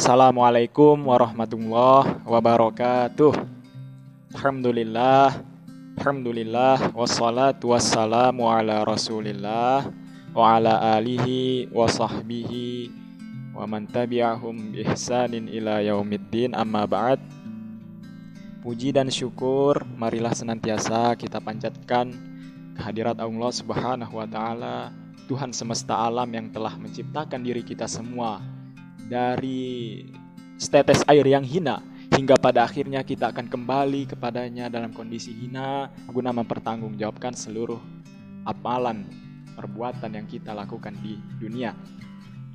Assalamualaikum warahmatullahi wabarakatuh. Alhamdulillah, wassalatu wassalamu ala rasulillah wa ala alihi wa sahbihi wa man tabi'ahum bi ihsanin ila yaumiddin, amma ba'd. Puji dan syukur marilah senantiasa kita panjatkan kehadirat Allah Subhanahu wa taala, Tuhan semesta alam yang telah menciptakan diri kita semua dari setetes air yang hina, hingga pada akhirnya kita akan kembali kepadanya dalam kondisi hina guna mempertanggungjawabkan seluruh amalan perbuatan yang kita lakukan di dunia.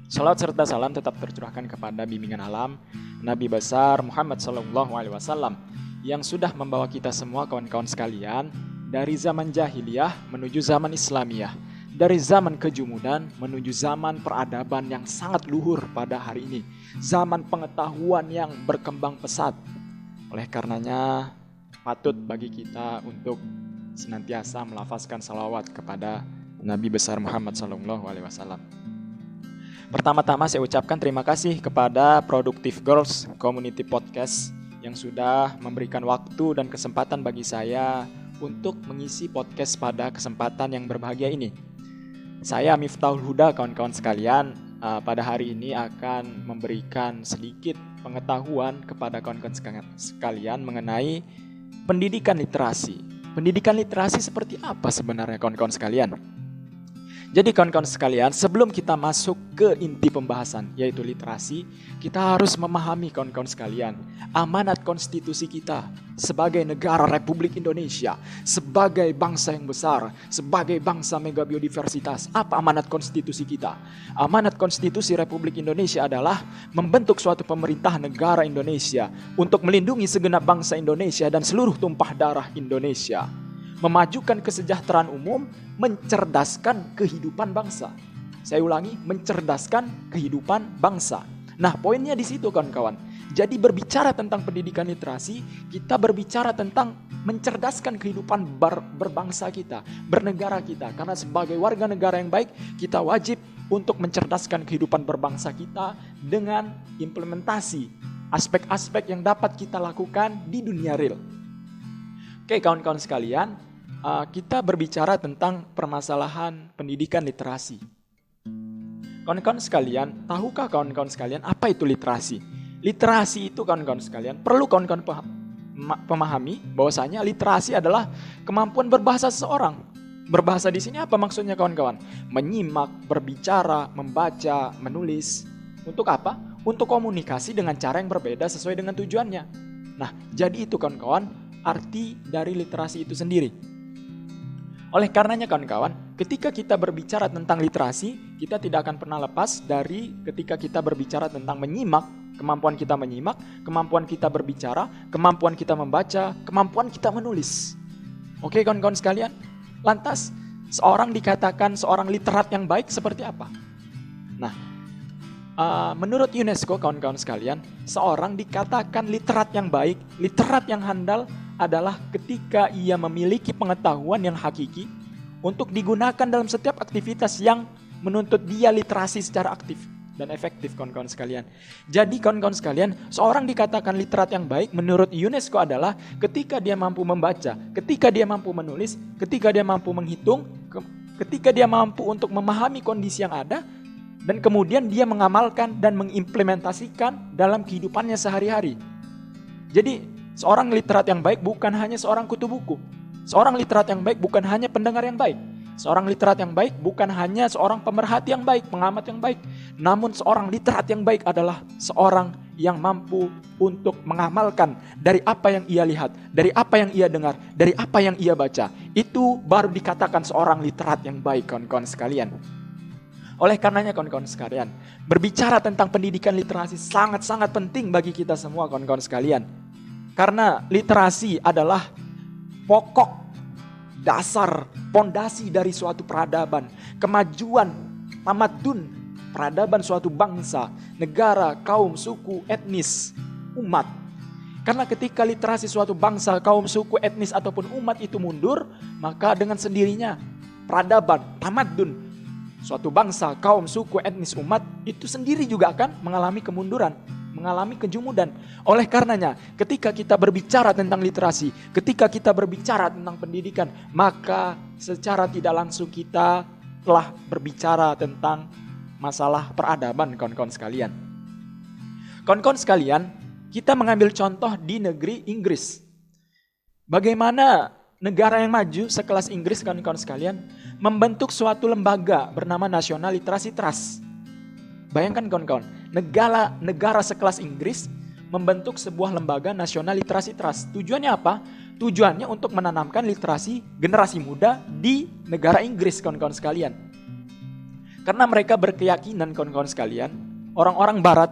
Salat serta salam tetap tercurahkan kepada bimbingan alam Nabi besar Muhammad SAW yang sudah membawa kita semua kawan-kawan sekalian dari zaman jahiliyah menuju zaman Islamiyah, dari zaman kejumudan menuju zaman peradaban yang sangat luhur pada hari ini, zaman pengetahuan yang berkembang pesat. Oleh karenanya patut bagi kita untuk senantiasa melafazkan salawat kepada Nabi besar Muhammad SAW. Pertama-tama saya ucapkan terima kasih kepada Productive Girls Community Podcast yang sudah memberikan waktu dan kesempatan bagi saya untuk mengisi podcast pada kesempatan yang berbahagia ini. Saya Miftahul Huda, kawan-kawan sekalian, pada hari ini akan memberikan sedikit pengetahuan kepada kawan-kawan sekalian mengenai pendidikan literasi. Pendidikan literasi seperti apa sebenarnya kawan-kawan sekalian? Jadi kawan-kawan sekalian, sebelum kita masuk ke inti pembahasan yaitu literasi, kita harus memahami kawan-kawan sekalian amanat konstitusi kita sebagai negara Republik Indonesia, sebagai bangsa yang besar, sebagai bangsa mega biodiversitas. Apa amanat konstitusi kita? Amanat konstitusi Republik Indonesia adalah membentuk suatu pemerintah negara Indonesia untuk melindungi segenap bangsa Indonesia dan seluruh tumpah darah Indonesia, memajukan kesejahteraan umum, mencerdaskan kehidupan bangsa. Saya ulangi, mencerdaskan kehidupan bangsa. Nah, poinnya di situ kawan-kawan. Jadi berbicara tentang pendidikan literasi, kita berbicara tentang mencerdaskan kehidupan berbangsa kita, bernegara kita. Karena sebagai warga negara yang baik, kita wajib untuk mencerdaskan kehidupan berbangsa kita dengan implementasi aspek-aspek yang dapat kita lakukan di dunia real. Oke kawan-kawan sekalian, kita berbicara tentang permasalahan pendidikan literasi. Kawan-kawan sekalian, tahukah kawan-kawan sekalian apa itu literasi? Literasi itu kawan-kawan sekalian, perlu kawan-kawan pemahami bahwasanya literasi adalah kemampuan berbahasa seseorang. Berbahasa di sini apa maksudnya kawan-kawan? Menyimak, berbicara, membaca, menulis. Untuk apa? Untuk komunikasi dengan cara yang berbeda sesuai dengan tujuannya. Nah, jadi itu kawan-kawan arti dari literasi itu sendiri. Oleh karenanya kawan-kawan, ketika kita berbicara tentang literasi, kita tidak akan pernah lepas dari ketika kita berbicara tentang menyimak, kemampuan kita menyimak, kemampuan kita berbicara, kemampuan kita membaca, kemampuan kita menulis. Oke kawan-kawan sekalian, lantas seorang dikatakan seorang literat yang baik seperti apa? Nah, menurut UNESCO kawan-kawan sekalian, seorang dikatakan literat yang baik, literat yang handal adalah ketika ia memiliki pengetahuan yang hakiki untuk digunakan dalam setiap aktivitas yang menuntut dia literasi secara aktif dan efektif kawan-kawan sekalian. Jadi kawan-kawan sekalian, seorang dikatakan literat yang baik menurut UNESCO adalah ketika dia mampu membaca, ketika dia mampu menulis, ketika dia mampu menghitung, ketika dia mampu untuk memahami kondisi yang ada, dan kemudian dia mengamalkan dan mengimplementasikan dalam kehidupannya sehari-hari. Jadi seorang literat yang baik bukan hanya seorang kutu buku. Seorang literat yang baik bukan hanya pendengar yang baik. Seorang literat yang baik bukan hanya seorang pemerhati yang baik, pengamat yang baik. Namun seorang literat yang baik adalah seorang yang mampu untuk mengamalkan dari apa yang ia lihat, dari apa yang ia dengar, dari apa yang ia baca. Itu baru dikatakan seorang literat yang baik kawan-kawan sekalian. Oleh karenanya kawan-kawan sekalian, berbicara tentang pendidikan literasi sangat-sangat penting bagi kita semua kawan-kawan sekalian. Karena literasi adalah pokok, dasar, pondasi dari suatu peradaban, kemajuan, tamadun, peradaban suatu bangsa, negara, kaum, suku, etnis, umat. Karena ketika literasi suatu bangsa, kaum, suku, etnis ataupun umat itu mundur, maka dengan sendirinya peradaban, tamadun, suatu bangsa, kaum, suku, etnis, umat itu sendiri juga akan mengalami kemunduran. mengalami kejumudan. Oleh karenanya, ketika kita berbicara tentang literasi, ketika kita berbicara tentang pendidikan, maka secara tidak langsung kita telah berbicara tentang masalah peradaban, kawan-kawan sekalian. Kawan-kawan sekalian, kita mengambil contoh di negeri Inggris. Bagaimana negara yang maju sekelas Inggris, kawan-kawan sekalian, membentuk suatu lembaga bernama National Literacy Trust. Bayangkan kawan-kawan, negara sekelas Inggris membentuk sebuah lembaga National Literacy Trust. Tujuannya apa? Tujuannya untuk menanamkan literasi generasi muda di negara Inggris, kawan-kawan sekalian. Karena mereka berkeyakinan, kawan-kawan sekalian, orang-orang barat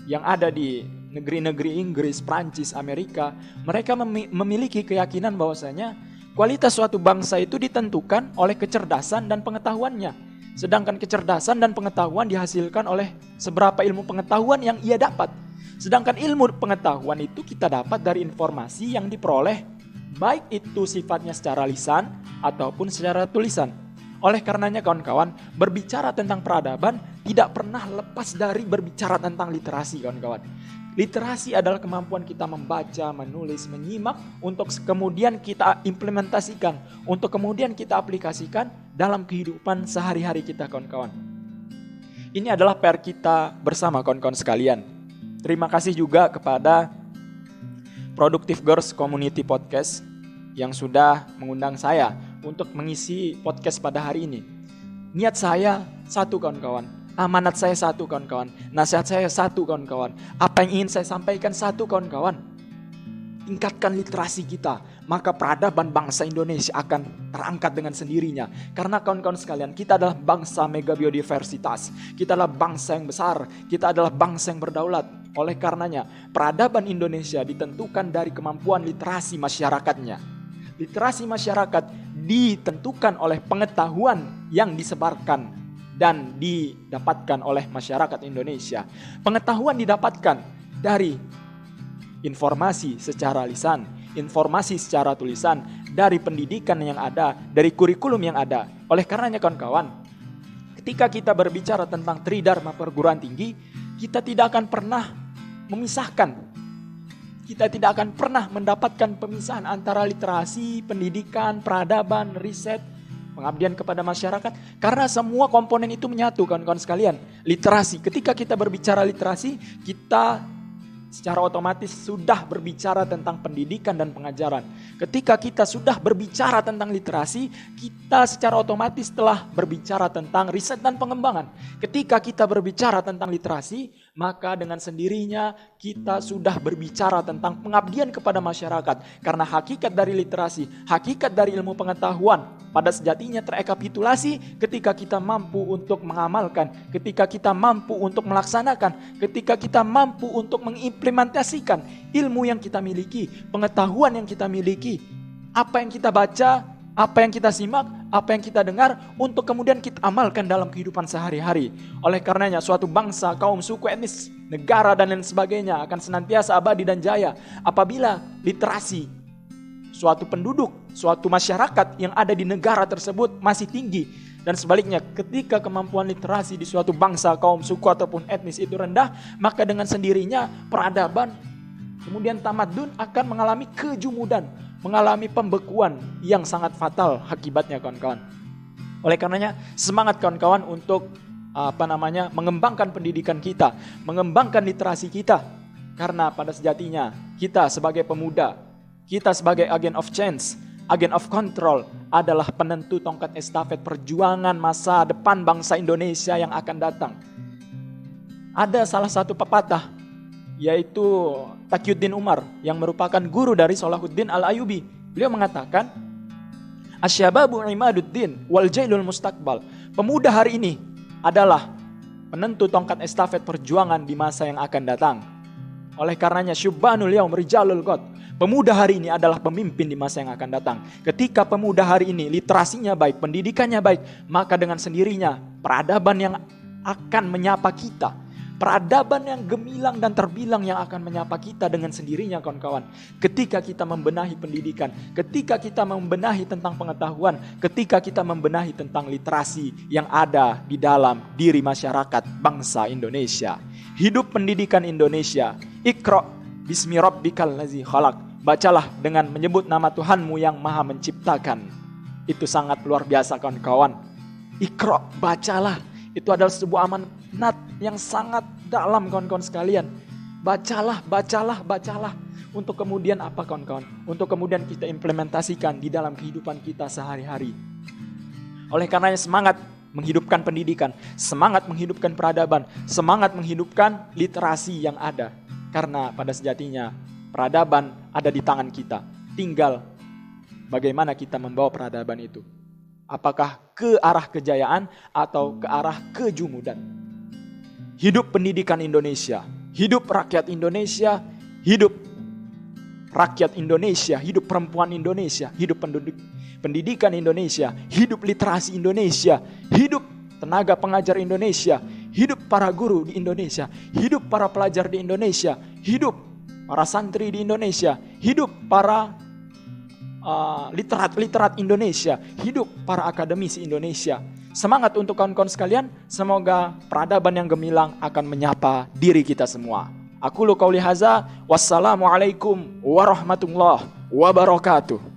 yang ada di negeri-negeri Inggris, Prancis, Amerika, mereka memiliki keyakinan bahwasanya kualitas suatu bangsa itu ditentukan oleh kecerdasan dan pengetahuannya. Sedangkan kecerdasan dan pengetahuan dihasilkan oleh seberapa ilmu pengetahuan yang ia dapat. Sedangkan ilmu pengetahuan itu kita dapat dari informasi yang diperoleh, baik itu sifatnya secara lisan ataupun secara tulisan. Oleh karenanya kawan-kawan, berbicara tentang peradaban tidak pernah lepas dari berbicara tentang literasi, kawan-kawan. Literasi adalah kemampuan kita membaca, menulis, menyimak untuk kemudian kita implementasikan, untuk kemudian kita aplikasikan dalam kehidupan sehari-hari kita, kawan-kawan. Ini adalah PR kita bersama, kawan-kawan sekalian. Terima kasih juga kepada Productive Girls Community Podcast yang sudah mengundang saya untuk mengisi podcast pada hari ini. Niat saya satu, kawan-kawan. Amanat saya satu, kawan-kawan. Nasihat saya satu, kawan-kawan. Apa yang ingin saya sampaikan satu, kawan-kawan. Tingkatkan literasi kita, maka peradaban bangsa Indonesia akan terangkat dengan sendirinya. Karena kawan-kawan sekalian, kita adalah bangsa mega biodiversitas. Kita adalah bangsa yang besar. Kita adalah bangsa yang berdaulat. Oleh karenanya, peradaban Indonesia ditentukan dari kemampuan literasi masyarakatnya. Literasi masyarakat ditentukan oleh pengetahuan yang disebarkan dan didapatkan oleh masyarakat Indonesia. Pengetahuan didapatkan dari informasi secara lisan, informasi secara tulisan, dari pendidikan yang ada, dari kurikulum yang ada. Oleh karenanya kawan-kawan, ketika kita berbicara tentang Tridharma perguruan tinggi, kita tidak akan pernah memisahkan. Kita tidak akan pernah mendapatkan pemisahan antara literasi, pendidikan, peradaban, riset, pengabdian kepada masyarakat. Karena semua komponen itu menyatu, kawan-kawan sekalian. Literasi, ketika kita berbicara literasi, kita secara otomatis sudah berbicara tentang pendidikan dan pengajaran. Ketika kita sudah berbicara tentang literasi, kita secara otomatis telah berbicara tentang riset dan pengembangan. Ketika kita berbicara tentang literasi, maka dengan sendirinya kita sudah berbicara tentang pengabdian kepada masyarakat. Karena hakikat dari literasi, hakikat dari ilmu pengetahuan pada sejatinya terekapitulasi ketika kita mampu untuk mengamalkan, ketika kita mampu untuk melaksanakan, ketika kita mampu untuk mengimplementasikan ilmu yang kita miliki, pengetahuan yang kita miliki, apa yang kita baca, apa yang kita simak, apa yang kita dengar, untuk kemudian kita amalkan dalam kehidupan sehari-hari. Oleh karenanya suatu bangsa, kaum, suku, etnis, negara dan lain sebagainya akan senantiasa abadi dan jaya apabila literasi suatu penduduk, suatu masyarakat yang ada di negara tersebut masih tinggi. Dan sebaliknya, ketika kemampuan literasi di suatu bangsa, kaum, suku ataupun etnis itu rendah, maka dengan sendirinya peradaban, kemudian tamadun akan mengalami kejumudan, mengalami pembekuan yang sangat fatal akibatnya, kawan-kawan. Oleh karenanya, semangat kawan-kawan untuk mengembangkan pendidikan kita, mengembangkan literasi kita. Karena pada sejatinya kita sebagai pemuda, kita sebagai agent of change, agent of control adalah penentu tongkat estafet perjuangan masa depan bangsa Indonesia yang akan datang. Ada salah satu pepatah, yaitu Taqiyuddin Umar yang merupakan guru dari Salahuddin Al-Ayyubi. Beliau mengatakan, Asyababu imaduddin wal jailul mustaqbal. Pemuda hari ini adalah penentu tongkat estafet perjuangan di masa yang akan datang. Oleh karenanya syubbanul yaum rijalul ghad. Pemuda hari ini adalah pemimpin di masa yang akan datang. Ketika pemuda hari ini literasinya baik, pendidikannya baik, maka dengan sendirinya peradaban yang akan menyapa kita, peradaban yang gemilang dan terbilang yang akan menyapa kita dengan sendirinya, kawan-kawan. Ketika kita membenahi pendidikan, ketika kita membenahi tentang pengetahuan, ketika kita membenahi tentang literasi yang ada di dalam diri masyarakat bangsa Indonesia. Hidup pendidikan Indonesia. Iqra bismi rabbikal ladzi khalaq. Bacalah dengan menyebut nama Tuhanmu yang Maha Menciptakan. Itu sangat luar biasa kawan-kawan. Iqra, bacalah. Itu adalah sebuah amanat yang sangat dalam kawan-kawan sekalian. Bacalah, bacalah, bacalah. Untuk kemudian apa kawan-kawan? Untuk kemudian kita implementasikan di dalam kehidupan kita sehari-hari. Oleh karenanya semangat menghidupkan pendidikan, semangat menghidupkan peradaban, semangat menghidupkan literasi yang ada. Karena pada sejatinya peradaban ada di tangan kita. Tinggal bagaimana kita membawa peradaban itu. Apakah ke arah kejayaan atau ke arah kejumudan. Hidup pendidikan Indonesia, hidup rakyat Indonesia, hidup rakyat Indonesia, hidup perempuan Indonesia, hidup pendidikan Indonesia, hidup literasi Indonesia, hidup tenaga pengajar Indonesia, hidup para guru di Indonesia, hidup para pelajar di Indonesia, hidup para santri di Indonesia, hidup para literat-literat Indonesia, hidup para akademisi Indonesia. Semangat untuk kawan-kawan sekalian, semoga peradaban yang gemilang akan menyapa diri kita semua. Aku qauli hadza, wassalamualaikum warahmatullahi wabarakatuh.